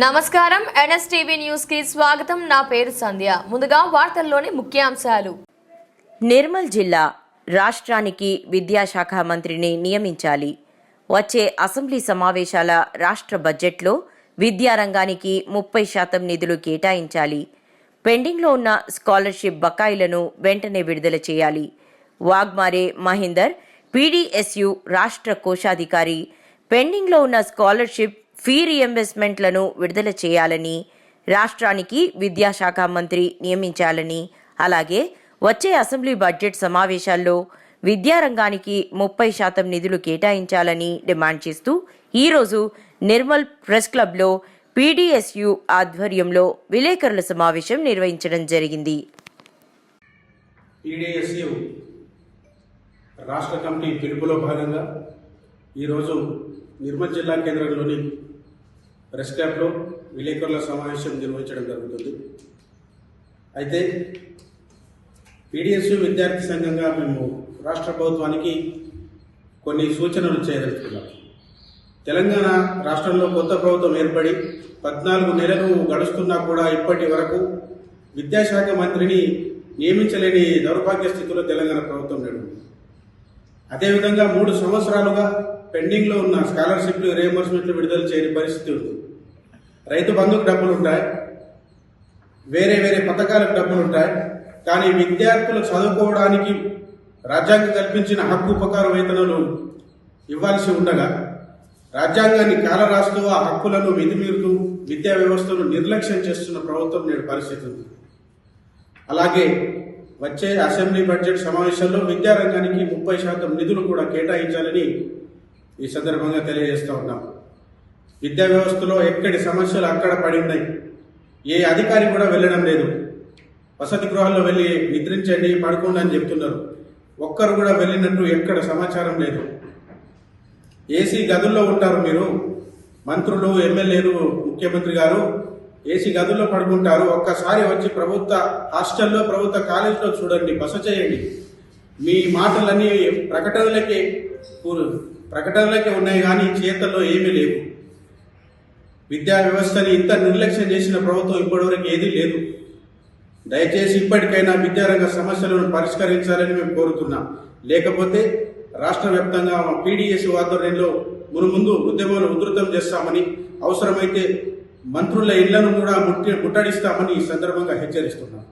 నమస్కారం NSTV news కి స్వాగతం. నా పేరు సంధ్య. ముందుగా వార్తల్లోని ముఖ్యాంశాలు. నిర్మల్ జిల్లా రాష్ట్రానికి విద్యాశాఖ మంత్రిని నియమించాలి. వచ్చే అసెంబ్లీ సమావేశాల రాష్ట్ర బడ్జెట్లో విద్యారంగానికి 30% నిధులు కేటాయించాలి. పెండింగ్లో ఉన్న స్కాలర్షిప్ బకాయిలను వెంటనే విడుదల చేయాలి. వాగ్మారే మహేందర్, పీడీఎస్యు రాష్ట్ర కోశాధికారి, పెండింగ్లో ఉన్న స్కాలర్షిప్ ఫీ రీఎంబర్స్మెంట్లను విడుదల చేయాలని, రాష్ట్రానికి విద్యాశాఖ మంత్రి నియమించాలని, అలాగే వచ్చే అసెంబ్లీ బడ్జెట్ సమావేశాల్లో విద్యారంగానికి 30% నిధులు కేటాయించాలని డిమాండ్ చేస్తూ ఈరోజు నిర్మల్ ప్రెస్ క్లబ్లో పీడీఎస్యు ఆధ్వర్యంలో విలేకరుల సమావేశం నిర్వహించడం జరిగింది. పీడీఎస్యు రాష్ట్ర కమిటీ పిలుపులో భాగంగా ఈరోజు నిర్మల్ జిల్లా కేంద్రంలోని ప్రెస్ క్లబ్లో విలేకరుల సమావేశం నిర్వహించడం జరుగుతుంది. అయితే పీడీఎస్యు విద్యార్థి సంఘంగా మేము రాష్ట్ర ప్రభుత్వానికి కొన్ని సూచనలు చేయదలుచుకున్నాం. తెలంగాణ రాష్ట్రంలో కొత్త ప్రభుత్వం ఏర్పడి 14 నెలలు గడుస్తున్నా కూడా ఇప్పటి వరకు విద్యాశాఖ మంత్రిని నియమించలేని దౌర్భాగ్య స్థితిలో తెలంగాణ ప్రభుత్వం నడుస్తుంది. అదేవిధంగా 3 సంవత్సరాలుగా పెండింగ్లో ఉన్న స్కాలర్షిప్లు రీఎంబర్స్మెంట్లు విడుదల చేయని పరిస్థితి ఉంది. రైతు బంధుకు డబ్బులు ఉంటాయి, వేరే పథకాలకు డబ్బులు ఉంటాయి, కానీ విద్యార్థులు చదువుకోవడానికి రాజ్యాంగం కల్పించిన హక్కు ఉపకార వేతనాలు ఇవ్వాల్సి ఉండగా రాజ్యాంగాన్ని కాలరాస్తూ ఆ హక్కులను మితిమీరుతూ విద్యా వ్యవస్థను నిర్లక్ష్యం చేస్తున్న ప్రభుత్వం నేడు పరిస్థితి ఉంది. అలాగే వచ్చే అసెంబ్లీ బడ్జెట్ సమావేశంలో విద్యారంగానికి 30% నిధులు కూడా కేటాయించాలని ఈ సందర్భంగా తెలియజేస్తూ ఉన్నాం. విద్యా వ్యవస్థలో ఎక్కడి సమస్యలు అక్కడ పడి ఉన్నాయి. ఏ అధికారి కూడా వెళ్ళడం లేదు. వసతి గృహాల్లో వెళ్ళి నిద్రించండి, పడుకోండి అని చెప్తున్నారు. ఒక్కరు కూడా వెళ్ళినట్టు ఎక్కడ సమాచారం లేదు. ఏసీ గదుల్లో ఉంటారు మీరు, మంత్రులు, ఎమ్మెల్యేలు, ముఖ్యమంత్రి గారు ఏసీ గదుల్లో పడుకుంటారు. ఒక్కసారి వచ్చి ప్రభుత్వ హాస్టల్లో, ప్రభుత్వ కాలేజీలో చూడండి, బస చేయండి. మీ మాటలన్నీ ప్రకటనలకే ఉన్నాయి కానీ చేతల్లో ఏమీ లేవు. విద్యా వ్యవస్థని ఇంత నిర్లక్ష్యం చేసిన ప్రభుత్వం ఇప్పటివరకు ఏదీ లేదు. దయచేసి ఇప్పటికైనా విద్యారంగ సమస్యలను పరిష్కరించాలని మేము కోరుతున్నాం. లేకపోతే రాష్ట్ర వ్యాప్తంగా పీడీఎస్ ఆధ్వర్యంలో ముందు ఉద్యమాలు ఉధృతం చేస్తామని, అవసరమైతే మంత్రుల ఇళ్లను కూడా ముట్టడిస్తామని ఈ సందర్భంగా హెచ్చరిస్తున్నాం.